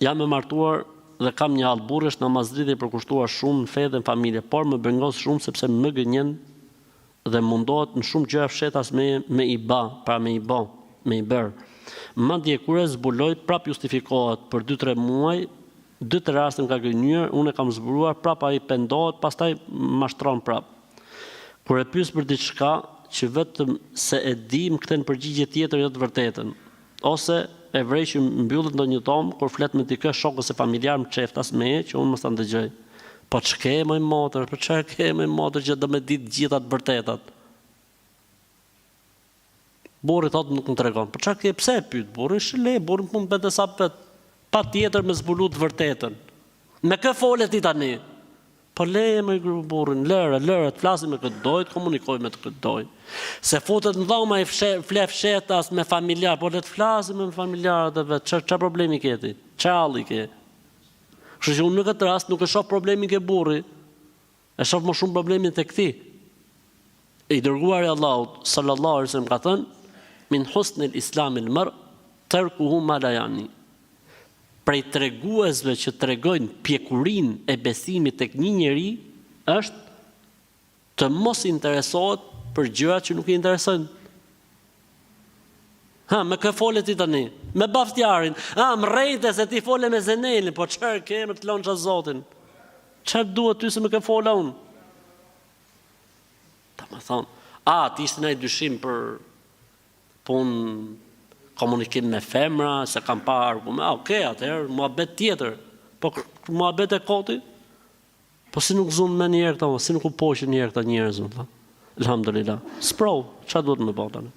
Jam e martuar dhe kam një hall burrësh namazlidhje për kushtuar shumë në fe dhe në familje, por më bengos shumë sepse më gënjen dhe mundohet në shumë gjëra fshetas me i bër. Madje kur e zbuloj, prap justifikohet për 2-3 muaj, 2-3 raste më ka gënjur, unë e kam zbuluar, prap ai pendohet, pastaj mashtron prap. Kur e pyes për diçka që vetëm se e di, më kthen përgjigje tjetër jo të vërtetën. Ose e vrej që mbyllet ndonjë tom, kur flet me dikë shokës e familjar më çeftas meje që unë mos ta ndëgjoj. Po ç'ke më motër, po çfarë ke më motër që do me ditë gjitha të vërtetat. Burri thotë nuk më tregon. Po çfarë ke, pse e pyet burri? Shile, burri mund të bëte sa pet. Patjetër me zbulu të vërtetën. Me kë folet ti tani? Po leje me burrin, lëre, të flasim me këtë doj, të komunikoj me të këtë doj. Se futet në dhoma i fle fshetas me familjar, po le të flasim me familjarët e vetë, ç'a problemi ke ti? Ç'a halli ke? Kështu që unë në këtë rast nuk e shoh problemin ke burri, e shoh më shumë problemin tek ti. I dërguari i Allahut sallallahu alaihi wasallam ka thënë: "Min husnil islamil mar tarkuhu ma la yani." Prej treguesve që tregojnë pjekurinë e besimit tek një njeri është të mos interesohet për gjërat që nuk i interesojnë. Me kë fole ti tani? Me baftjarin. Më rejte se ti fole me Zenelin, po çfarë ke me të lonça Zotin? Çfarë duhet ty se me kë fola unë? Ta më thonë, ti ishte ndaj dyshim për punë komunikim me femra, se kam pa argument. Okej, atëherë muhabet tjetër. Po muhabet e koti? Po si nuk zunë me njerë këta, si nuk u poqë njerë këta njerëz, alhamdulillah. Sprov, çfarë duhet më bëj tani?